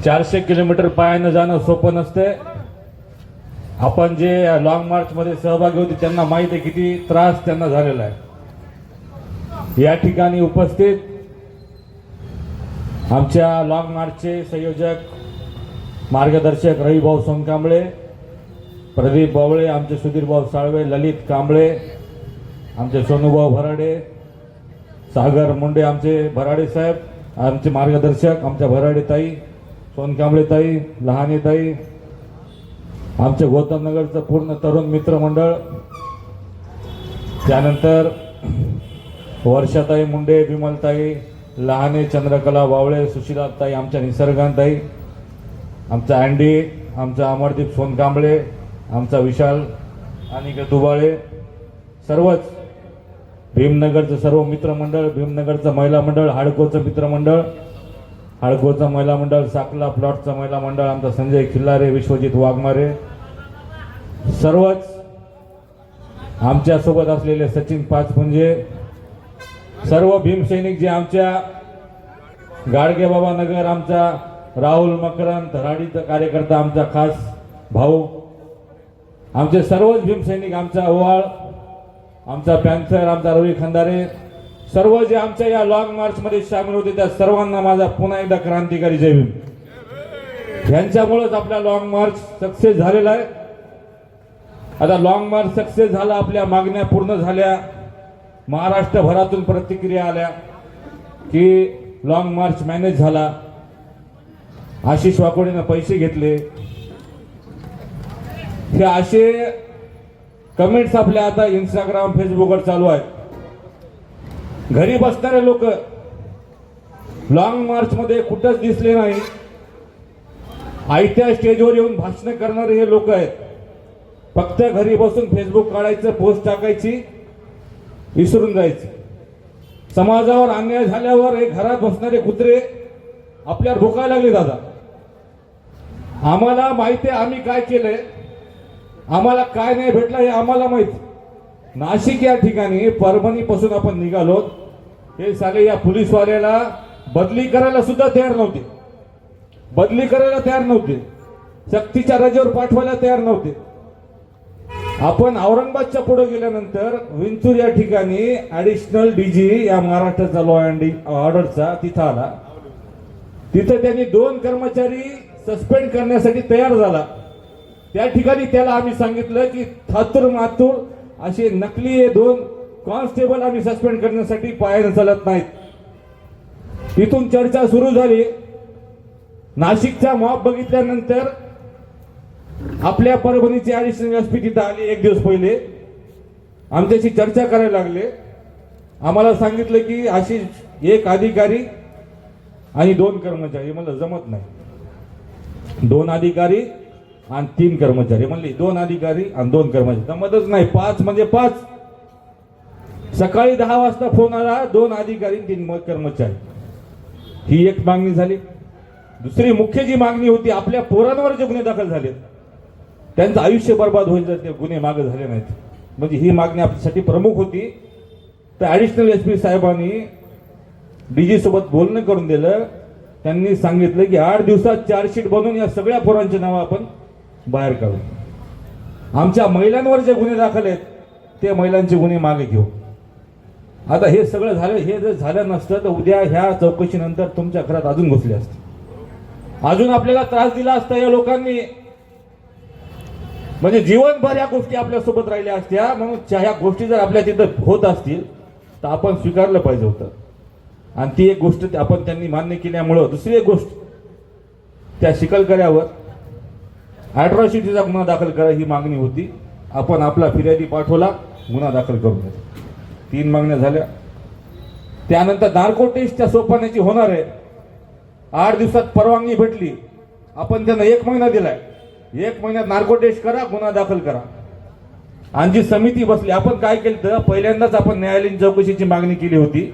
400 kilometre पायानं जाणं सोपं नसते। आपण जे लॉंग मार्च मध्ये सहभागी होते त्यांना माहित आहे किती त्रास त्यांना झालेला आहे। या ठिकाणी उपस्थित आमच्या लॉंग मार्चचे संयोजक मार्गदर्शक रविभाऊ सोनकांबळे, प्रदीप बावळे, आमचे सुधीरभाऊ साळवे, ललित कांबळे, आमचे सोनूभाऊ भराडे, सागर मुंडे, आमचे भराडे साहेब, आमचे मार्गदर्शक आमच्या भराडे ताई, सोनकांबळे ताई, लहाने ताई, आमचे गौतम नगरचं पूर्ण तरुण मित्रमंडळ, त्यानंतर वर्षाताई मुंडे, विमलताई, लहाने, चंद्रकला बावळे, सुशीलाताई, आमच्या निसर्गांताई, आमचा अँडी, आमचा अमरदीप सोनकांबळे, आमचा विशाल आणि दुबाळे, सर्वच भीमनगरचं सर्व मित्रमंडळ, भीमनगरचं महिला मंडळ, हाडकोचं मित्रमंडळ, हाडकोचं महिला मंडळ, साकला प्लॉटचं महिला मंडळ, आमचा संजय खिल्लारे, विश्वजित वाघमारे, सर्वच आमच्यासोबत असलेले सचिन पाचपुंजे, सर्व भीमसैनिक जे आमच्या गाडगे बाबा नगर, आमचा राहुल मकरंद धराडीचा कार्यकर्ता, आमचा खास भाऊ, आमचे सर्वच भीमसैनिक, आमचा ओवाळ, आमचा पॅन्थर, आमचा रवी खंदारे, सर्व जे आमच्या या लॉंग मार्च मध्ये सामील होते त्या सर्वांना माझा पुन्हा एकदा क्रांतिकारी जय भीम। यांच्यामुळेच आपला लॉंग मार्च सक्सेस झालेला आहे। आता लॉंग मार्च सक्सेस झाला, आपल्या मागण्या पूर्ण झाल्या, महाराष्ट्रभरातून प्रतिक्रिया आल्या की लॉंग मार्च मॅनेज झाला, आशिष वाकोडीनं पैसे घेतले, हे असे कमेंट्स आपल्या आता इंस्टाग्राम फेसबुकवर चालू आहेत। घरी बसणारे लोक लॉंग मार्च मध्ये कुठंच दिसले नाही, आयत्या स्टेजवर येऊन भाषण करणारे हे लोक आहेत। फक्त घरी बसून फेसबुक काढायचं, पोस्ट टाकायची, विसरून जायचं। समाजावर अन्याय झाल्यावर हे घरात बसणारे कुत्रे आपल्यावर भुकायला लागले। दादा, आम्हाला माहिती आहे आम्ही काय केलंय, आम्हाला काय नाही भेटलं हे आम्हाला माहिती। नाशिक या ठिकाणी परभणी पासून आपण निघालो, हे साले या पोलीसवाल्याला बदली करायला सुद्धा तयार नव्हते, बदली करायला तयार नव्हते, सक्तीच्या रजेवर पाठवायला तयार नव्हते। आपण औरंगाबादच्या पुढे गेल्यानंतर विंचूर या ठिकाणी ऍडिशनल डीजी या महाराष्ट्राचा लॉ अँड ऑर्डरचा तिथं आला, तिथं त्यांनी 2 कर्मचारी सस्पेंड करण्यासाठी तयार झाला। त्या ठिकाणी त्याला आम्ही सांगितलं की थातूर मातूर असे नकली 2 कॉन्स्टेबल आम्ही सस्पेंड करण्यासाठी पायाने चालत नाहीत। तिथून चर्चा सुरू झाली। नाशिकचा मॉब बघितल्यानंतर आपल्या परभणीचे ऍडिशनल एसपी तिथं आले 1 दिवस पहिले, आमच्याशी चर्चा करायला लागले। आम्हाला सांगितलं की अशी 1 अधिकारी आणि 2 कर्मचारी, मला जमत नाही, 2 अधिकारी आणि 3 कर्मचारी, म्हणले 2 अधिकारी आणि 2 कर्मचारी जमतच नाही, 5 म्हणजे 5। सकाळी 10 वाजता फोन आला, 2 अधिकारी 3 कर्मचारी, ही एक मागणी झाली। दुसरी मुख्य जी मागणी होती, आपल्या पोरांवर जे गुन्हे दाखल झाले त्यांचं आयुष्य बर्बाद होईल जर ते गुन्हे मागे झाले नाहीत, म्हणजे ही मागणी आपल्यासाठी प्रमुख होती। तर ऍडिशनल एसपी साहेबांनी डीजी सोबत बोलणं करून दिलं। त्यांनी सांगितलं की 8 दिवसात चार्जशीट बनवून या सगळ्या पोरांची नावं आपण बाहेर काढू, आमच्या महिलांवर जे गुन्हे दाखल आहेत ते महिलांचे गुन्हे मागे घेऊ। आता हे सगळं झालं, हे जर झालं नसतं तर उद्या ह्या चौकशीनंतर तुमच्या घरात अजून घुसले असते, अजून आपल्याला त्रास दिला असता या लोकांनी, म्हणजे जीवनभर या गोष्टी आपल्या सोबत राहिल्या असत्या। म्हणून ह्या गोष्टी जर आपल्या तिथं होत असतील तर आपण स्वीकारलं पाहिजे होतं, आणि ती एक गोष्ट आपण त्यांनी मान्य केल्यामुळं। दुसरी एक गोष्ट, त्या चिखलकऱ्यावर अॅट्रॉसिटीचा गुन्हा दाखल करा ही मागणी होती, आपण आपला फिर्यादी पाठवला, गुन्हा दाखल करून घेतला। 3 मागण्या झाल्या। त्यानंतर नार्को टेस्ट त्या सोपाण्याची होणार आहे, 8 दिवसात परवानगी भेटली, आपण त्यांना 1 महिना दिलाय, 1 महिन्यात नार्को टेस्ट करा, गुन्हा दाखल करा। आणि जी समिती बसली, आपण काय केलं तर पहिल्यांदाच आपण न्यायालयीन चौकशीची मागणी केली होती,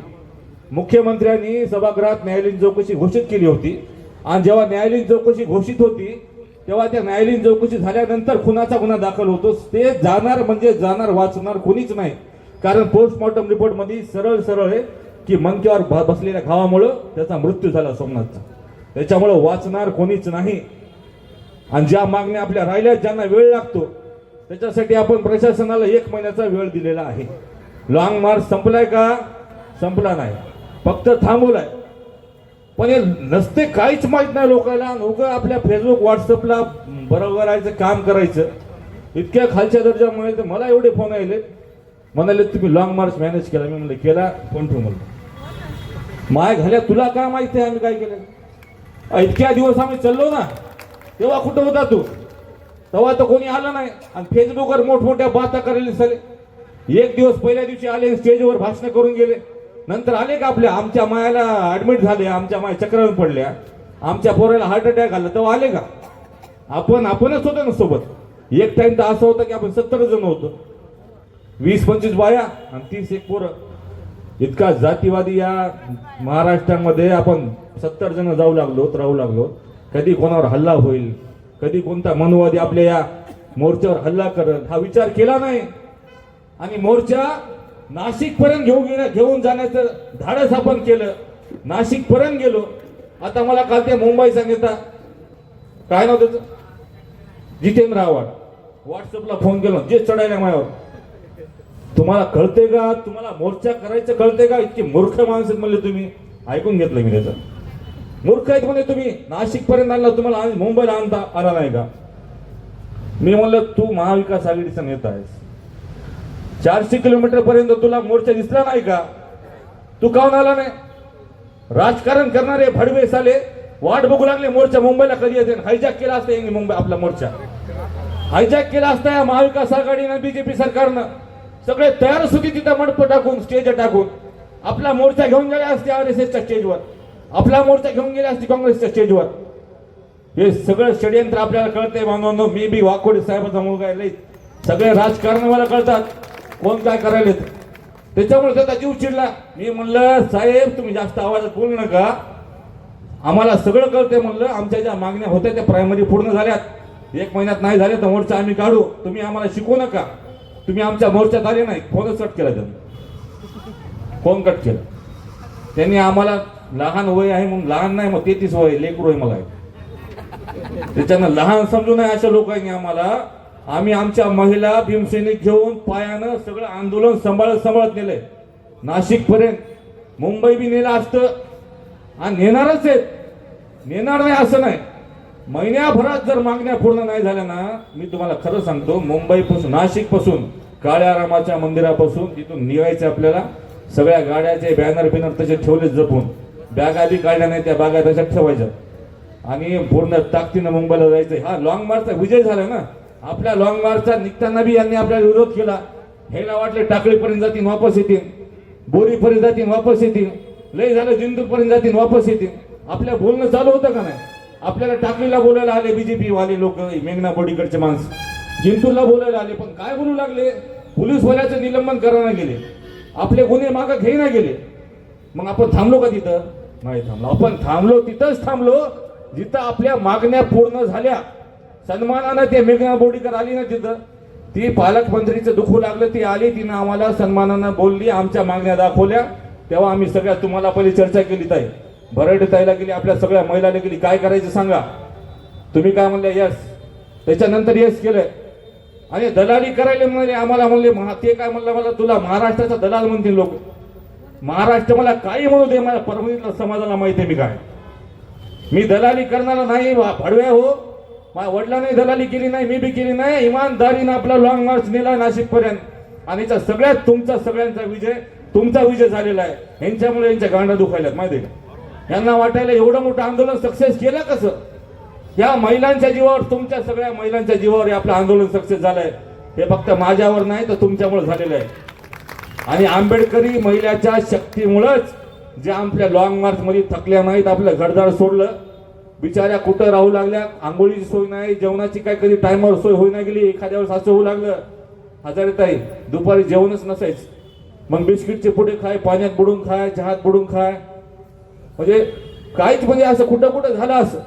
मुख्यमंत्र्यांनी सभागृहात न्यायालयीन चौकशी घोषित केली होती, आणि जेव्हा न्यायालयीन चौकशी घोषित होती तेव्हा त्या न्यायालयीन चौकशी झाल्यानंतर खुनाचा गुन्हा दाखल होतो, ते जाणार म्हणजे जाणार, वाचणार कोणीच नाही। कारण पोस्टमॉर्टम रिपोर्ट मध्ये सरळ आहे की मनक्यावर बसलेल्या घावामुळे त्याचा मृत्यू झाला सोमनाथचा। त्याच्यामुळे वाचणार कोणीच नाही. आणि ज्या मागण्या आपल्या राहिल्या, ज्यांना वेळ लागतो, त्याच्यासाठी आपण प्रशासनाला 1 महिन्याचा वेळ दिलेला आहे. लॉंग मार्च संपलाय का? संपला नाही, फक्त थांबवलाय. पण हे नसते काहीच माहित नाही लोकांना. लोक आपल्या फेसबुक व्हॉट्सअपला बरोबर करायचं काम करायचं. इतक्या खालच्या दर्जामुळे तर मला एवढे फोन आले, म्हणाले तुम्ही लॉंग मार्च मॅनेज केला. मी म्हणलं केला, फोन ठेवून म्हणलं माय घाल्या तुला काय माहिती आहे आम्ही काय केलं. इतक्या दिवस आम्ही चाललो ना, तेव्हा कुठं होता तू? तेव्हा तर कोणी आलं नाही. आणि फेसबुकवर मोठमोठ्या बाता करायला झाले. एक दिवस पहिल्या दिवशी आले, स्टेजवर भाषण करून गेले. नंतर आले का आमच्या मायाला ऍडमिट झाले, आमच्या माया चक्रावून पडल्या, आमच्या पोराला हार्ट अटॅक आला, तेव्हा आले का? आपणच होतो ना सोबत. एक टाइम तर असं होतं की आपण 70 जण होतो, 20-25 बाया आणि 30 एक पोरं. इतका जातीवादी या महाराष्ट्रामध्ये आपण 70 जण राहू लागलो. कधी कोणावर हल्ला होईल, कधी कोणता मनोवादी आपल्या या मोर्चावर हल्ला करत, हा विचार केला नाही. आणि मोर्चा नाशिक पर्यंत घेऊन जाण्याचं धाडस आपण केलं. नाशिक पर्यंत गेलो. आता मला काल ते मुंबईचा नेता, काय नाव त्याचं, जितेंद्र आव्हाड, व्हॉट्सअपला फोन केला, जे चढायला माझ्यावर. तुम्हाला कळते का? तुम्हाला मोर्चा करायचं कळते का? इतकी मूर्ख माणसं म्हणले तुम्ही. ऐकून घेतलं मी त्याचं. मूर्ख आहेत म्हणे तुम्ही. नाशिक पर्यंत आणला, तुम्हाला मुंबईला आणता आला नाही का? मी म्हणलं तू महाविकास आघाडीचा नेता आहेस, 400 किलोमीटर पर्यंत तुला मोर्चा दिसला नाही का? तू काऊन आला नाही? राजकारण करणारे भडवे साले वाट बघू लागले मोर्चा मुंबईला कधी येते. हायजॅक केला असता यांनी मुंबई, आपला मोर्चा हायजॅक केला असता या महाविकास आघाडीनं, बीजेपी सरकारनं. सगळे तयार होती तिथं मंडप टाकून, स्टेज टाकून. आपला मोर्चा घेऊन गेले असते RSSच्या स्टेजवर, आपला मोर्चा घेऊन गेले असते काँग्रेसच्या स्टेजवर. हे सगळं षडयंत्र आपल्याला कळतंय बांधवांनो. मी बी वाकोडे साहेबाचा मुलगा आहे. सगळे राजकारण मला कळतात, कोण काय करायला. त्याच्यामुळे त्याचा जीव चिडला. मी म्हणलं साहेब तुम्ही जास्त आवाजात बोलू नका, आम्हाला सगळं कळतंय. म्हणलं आमच्या ज्या मागण्या होत्या त्या प्रायमरी पूर्ण झाल्यात. 1 महिन्यात नाही झाले तर मोर्चा आम्ही काढू. तुम्ही आम्हाला शिकवू नका. तुम्ही आमच्या मोर्चात आले नाही. फोनच कट केला त्यांनी, फोन कट केला त्यांनी. आम्हाला लहान वय आहे म्हणून, लहान नाही मग 33 वय, लेकरू आहे मला, त्याच्यानं लहान समजू नये अशा लोकांनी आम्हाला. आम्ही आमच्या महिला भीमसैनिक घेऊन पायानं सगळं आंदोलन सांभाळत नेलंय नाशिक पर्यंत. मुंबई बी नेलं असतं आणि नेणारच आहेत, नेणार नाही असं नाही. महिन्याभरात जर मागण्या पूर्ण नाही झाल्या ना, मी तुम्हाला खरं सांगतो, मुंबईपासून नाशिक पासून काळ्या रामाच्या मंदिरापासून तिथून निघायचं आपल्याला. सगळ्या गाड्याचे बॅनर तसे ठेवले जपून, बॅगा बी काढल्या नाही, त्या बॅगा तशात ठेवायच्या आणि पूर्ण ताकदीनं मुंबईला जायचं. हा लॉंग मार्चचा विजय झाला ना. आपल्या लॉंग मार्चचा निघताना बी यांनी आपल्याला विरोध केला. ह्याला वाटले टाकळीपर्यंत जातील वापस येतील, बोरीपर्यंत जातील वापस येतील, लय झालं जिंतूरपर्यंत जातील वापस येतील. आपल्या बोलणं चालू होतं का नाही? आपल्याला टाकळीला बोलायला आले बीजेपी वाले लोक, मेघना बोडीकडचे माणसं, जिंतूरला बोलायला आले. पण काय बोलू लागले? पोलीसवाल्याचं निलंबन करायला गेले, आपले गुन्हे मागं घेईना गेले. मग आपण थांबलो का तिथं? नाही थांबलो. आपण थांबलो तिथंच थांबलो जिथं आपल्या मागण्या पूर्ण झाल्या. सन्मानानं ते मेघना बोर्डीकर आली ना तिथं, ती पालकमंत्रीचं दुखू लागलं, ती आली, तिनं आम्हाला सन्मानानं बोलली, आमच्या मागण्या दाखवल्या. तेव्हा आम्ही सगळ्या तुम्हाला पहिले चर्चा केली. ताई भरड ताईला गेली, आपल्या सगळ्या महिलाला गेली, काय करायचं सांगा. तुम्ही काय म्हणले? यस. त्याच्यानंतर यस केलंय. आणि दलाली करायला म्हणाले आम्हाला. म्हणले ते काय म्हणलं, मला तुला महाराष्ट्राचा दलाल म्हणतील लोक. महाराष्ट्र मला काही म्हणू दे, मला परभणीतल्या समाजाला माहिती आहे मी काय. मी दलाली करणारा नाही, भडव्या हो. माझ्या वडिलांनी दलाली केली नाही, मी बी केली नाही. इमानदारीनं आपला लॉंग मार्च नेला नाशिक पर्यंत आणि याचा सगळ्यात तुमचा सगळ्यांचा विजय, तुमचा विजय झालेला आहे. यांच्यामुळे यांच्या गांडा दुखायल्यात माहिती आहे का? यांना वाटायला एवढं मोठं आंदोलन सक्सेस केलं कसं? या महिलांच्या जीवावर, तुमच्या सगळ्या महिलांच्या जीवावर हे आपलं आंदोलन सक्सेस झालंय. हे फक्त माझ्यावर नाही तर तुमच्यामुळे झालेलं आहे. आणि आंबेडकरी महिलाच्या शक्तीमुळेच जे आपल्या लॉंग मार्च मध्ये थकल्या नाहीत, आपलं घरदार सोडलं, बिचाऱ्या कुठं राहू लागल्या, आंघोळीची सोय नाही, जेवणाची काय कधी टायमावर सोय होई नाही गेली. एखाद्या वेळेस असं होऊ लागलं हजारेताई दुपारी जेवणच नसायचं, मग बिस्किटचे पुढे खाय, पाण्यात बुडून खाय, चहात बुडून खाय, म्हणजे काहीच म्हणजे असं कुठं कुठं झालं. असं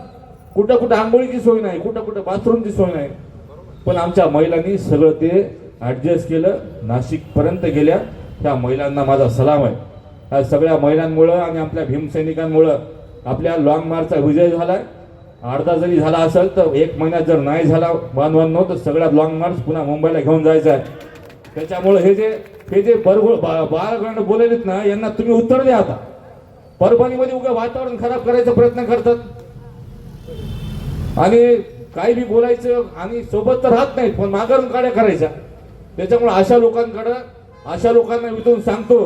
कुठं कुठं आंघोळीची सोय नाही, कुठं कुठं बाथरूमची सोय नाही. पण आमच्या महिलांनी सगळं ते ऍडजस्ट केलं, नाशिक पर्यंत गेल्या. त्या महिलांना माझा सलाम आहे. या सगळ्या महिलांमुळं आणि आपल्या भीमसैनिकांमुळं आपल्या लॉंग मार्चचा विजय झालाय. अर्धा जरी झाला असेल तर 1 महिन्यात जर नाही झाला बांधवांनो तर सगळ्यात लॉंग मार्च पुन्हा मुंबईला घेऊन जायचं आहे. त्याच्यामुळे हे जे बाळगंड बोललेत ना यांना तुम्ही उत्तर द्या. आता परभणीमध्ये उगा वातावरण खराब करायचा प्रयत्न करतात आणि काही बी बोलायचं आणि सोबत तर राहत नाहीत पण माघारून काड्या करायच्या. त्याच्यामुळे अशा लोकांना विचारून सांगतो,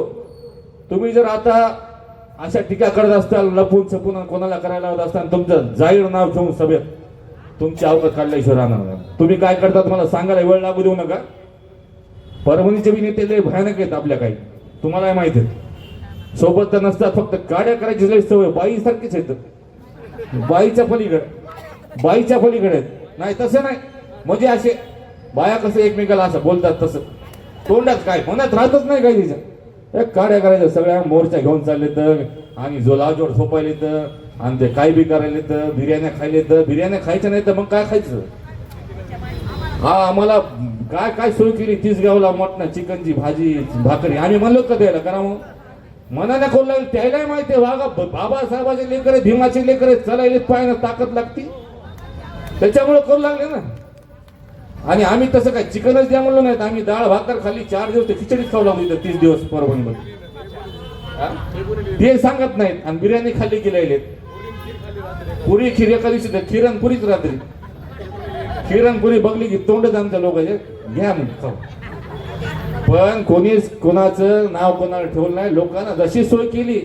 तुम्ही जर आता अशा टीका करत असताल लपून छपून कोणाला करायला लावत असताना तुमचं जाहीर नाव ठेवून सभेत तुमची अवकात काढल्याशिवाय राहणार नाही. तुम्ही काय करता तुम्हाला सांगायला वेळ लागू देऊ नका. परभणीचे बी नेते लय भयानक आहेत आपल्या काही, तुम्हाला माहिती आहे. सोबत तर नसतात, फक्त काड्या करायची लय सवय. बाई सारखीच आहेत, बाईच्या पलीकडे आहेत. नाही तसं नाही, म्हणजे असे बाया कसं एकमेकाला असं बोलतात तसं तोंडात काय मनात राहतच नाही काही तिच्या. काड्या करायच्या सगळ्या मोर्चा घेऊन चालले तर आणि जोलाजोड झोपायले तर आणि ते काय बी करायले तर बिर्याण्या खायले तर बिर्याण्या खायच्या नाही तर मग काय खायचं. हा आम्हाला काय काय सोय केली 30 गावला मटणा चिकनची भाजी भाकरी आम्ही म्हणलो का द्यायला करा मग मनाने खोल लागेल त्याला माहिती आहे. वागा बाबासाहेबाचे लेकर भीमाचे लेकर चलायले पायानं ताकद लागती त्याच्यामुळे करू लागले ना. आणि आम्ही तसं काय चिकनच द्या म्हणलो नाहीत, आम्ही डाळ भाकर खाली 4 दिवस खिचडीच खाऊ लागलो 30 दिवस परभणीमध्ये. ते सांगत नाहीत आणि बिर्याणी खाल्ली गेलेले पुरी खीर एका दिवशी खिरण पुरीच रात्री खिरण पुरी बघली की तोंडच आमच्या लोकांचे घ्या मग खाऊ. पण कोणीच कोणाचं नाव कोणाला ठेवलं नाही. लोकांना जशी सोय केली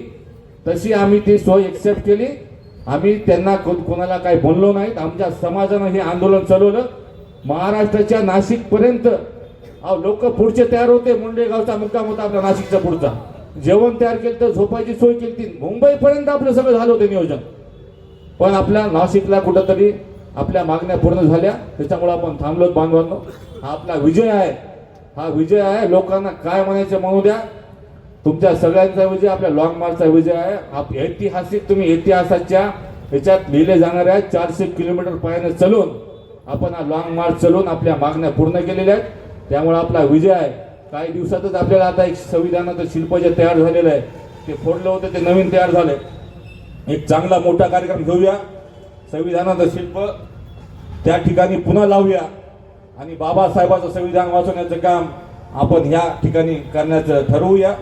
तशी आम्ही ती सोय एक्सेप्ट केली. आम्ही त्यांना कोणाला काही बोललो नाहीत. आमच्या समाजानं हे आंदोलन चालवलं महाराष्ट्राच्या नाशिक पर्यंत. लोक पुढचे तयार होते. मुंडेगावचा मुक्काम होता आपला नाशिकचा पुढचा. जेवण तयार केलं तर झोपायची सोय केली. मुंबईपर्यंत आपलं सगळं झालं होतं नियोजन. पण आपल्या नाशिकला कुठंतरी आपल्या मागण्या पूर्ण झाल्या त्याच्यामुळे आपण थांबलो बांधवांनो. हा आपला विजय आहे, हा विजय आहे. लोकांना काय म्हणायचं म्हणू द्या. तुमच्या सगळ्यांचा विजय आपल्या लॉंग मार्चचा विजय आहे. ऐतिहासिक तुम्ही इतिहासाच्या याच्यात लिहिले जाणाऱ्या 400 किलोमीटर पायाने चलून आपण हा लॉंग मार्च चलून आपल्या मागण्या पूर्ण केलेल्या आहेत. त्यामुळे आपला विजय आहे. काही दिवसातच आपल्याला आता एक संविधानाचं शिल्प जे तयार झालेलं आहे ते फोडलं होतं ते नवीन तयार झालंय. एक चांगला मोठा कार्यक्रम घेऊया. संविधानाचं शिल्प त्या ठिकाणी पुन्हा लावूया आणि बाबासाहेबांचं संविधान वाचवण्याचं काम आपण ह्या ठिकाणी करण्याचं ठरवूया.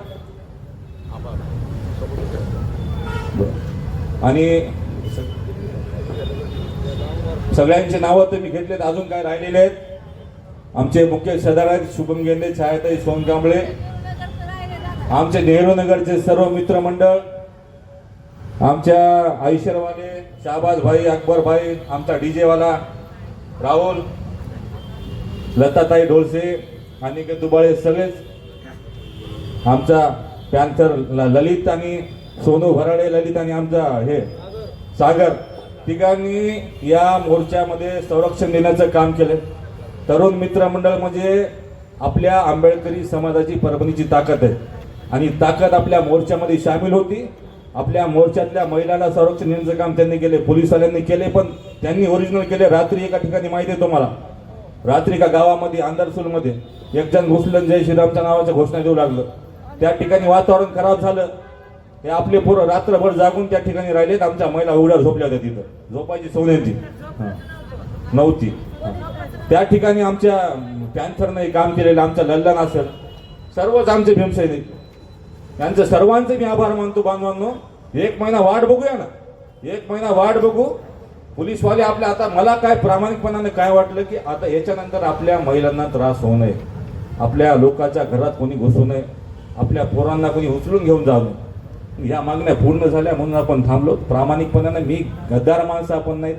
आणि सगळ्यांची नावं तुम्ही घेतलेत, अजून काय राहिलेले आहेत. आमचे मुख्य सदार आहेत शुभम गेंदे, छायाताई सोनकांबळे, आमचे नेहरू नगरचे सर्व मित्रमंडळ, आमच्या आयशरवाले शाहबाज भाई, अकबर भाई, आमचा डीजे वाला राहुल, लताताई ढोलसे, अनिकेत दुबाळे, सगळेच आमचा पॅन्थर ललित आणि सोनू भराडे, ललित आणि आमचा हे सागर, तिघांनी या मोर्चामध्ये संरक्षण देण्याचं काम केलं. तरुण मित्रमंडळ म्हणजे आपल्या आंबेडकरी समाजाची परभणीची ताकद आहे आणि ताकद आपल्या मोर्चामध्ये सामील होती. आपल्या मोर्चातल्या महिलांना संरक्षण देण्याचं काम त्यांनी केले, पोलिसवाल्यांनी केले. पण त्यांनी ओरिजिनल केले. रात्री एका ठिकाणी माहिती आहे तुम्हाला, रात्री एका गावामध्ये आंदरसूलमध्ये एक जण घुसलं जय श्रीरामच्या नावाच्या घोषणा देऊ लागलं. त्या ठिकाणी वातावरण खराब झालं. हे आपले पोरं रात्रभर जागून त्या ठिकाणी राहिलेत. आमच्या महिला उघड्या झोपल्या होत्या, तिथं झोपायची सोन्याची नव्हती. त्या ठिकाणी आमच्या पॅन्थरने काम केलेलं आमच्या लल्लन असेल, सर्वच आमचे भीमसैनिक, त्यांचं सर्वांचे मी आभार मानतो. बांधवांनो, 1 महिना वाट बघूया ना, 1 महिना वाट बघू. पोलीसवाले आपल्या आता मला काय प्रामाणिकपणाने काय वाटलं की आता याच्यानंतर आपल्या महिलांना त्रास होऊ नये, आपल्या लोकांच्या घरात कोणी घुसू नये, आपल्या पोरांना कोणी उचलून घेऊन जाऊ नये. या मागण्या पूर्ण झाल्या म्हणून आपण थांबलो. प्रामाणिकपणाने मी गद्दार माणसं आपण नाहीत,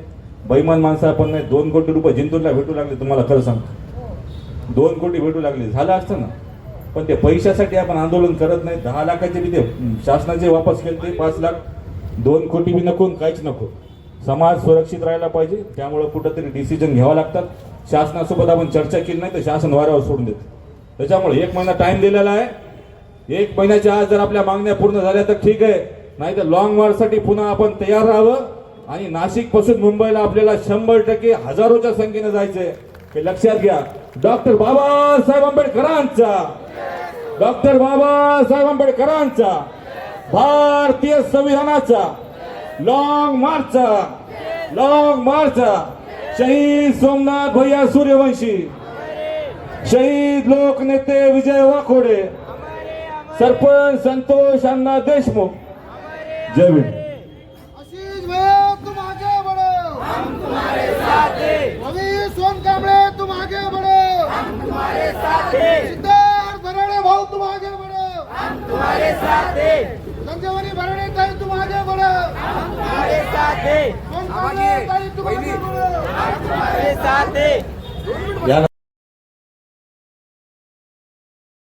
बैमान माणसं आपण नाही. 2 कोटी रुपये जिंतूरला भेटू लागले, तुम्हाला खरं सांगतो 2 कोटी भेटू लागले, झालं असतं ना. पण ते पैशासाठी आपण आंदोलन करत नाही. 10 लाखाचे बी ते शासनाचे वापस केले, ते 5 लाख, 2 कोटी बी नको, काहीच नको. समाज सुरक्षित राहायला पाहिजे, त्यामुळे कुठंतरी डिसिजन घ्यावं लागतात. शासनासोबत आपण चर्चा केली नाही तर शासन वाऱ्यावर सोडून देत. त्याच्यामुळे 1 महिना टाइम दिलेला आहे. 1 महिन्याच्या आज जर आपल्या मागण्या पूर्ण झाल्या तर ठीक आहे, नाही तर लॉंग मार्चसाठी पुन्हा आपण तयार राहावं. आणि नाशिक पासून मुंबईला आपल्याला 100% हजारोच्या संख्येने जायचंय, हे लक्षात घ्या. डॉक्टर बाबासाहेब आंबेडकरांचा, डॉक्टर बाबासाहेब आंबेडकरांचा, भारतीय संविधानाचा लॉन्ग मार्च शहीद सोमनाथ भैया सूर्यवंशी, शहीद लोकनेते विजय वाकोडे, सरपंच संतोष अण्णा देशमुख. जय भीम. आशीष भैया तुम आगे बढ़ो, हम तुम्हारे साथ हैं. रवि सोनकांबळे तुम आगे बढ़ो, हम तुम्हारे साथ हैं. सिद्धार्थ भराडे भाऊ तुम आगे बढ़ो, हम तुम्हारे साथ हैं. संजीवनी भराडे ताई तुम आगे बढ़ो, हम तुम्हारे साथ हैं. सोनकांबळे ताई तुम आगे बढ़ो, हम तुम्हारे साथ हैं.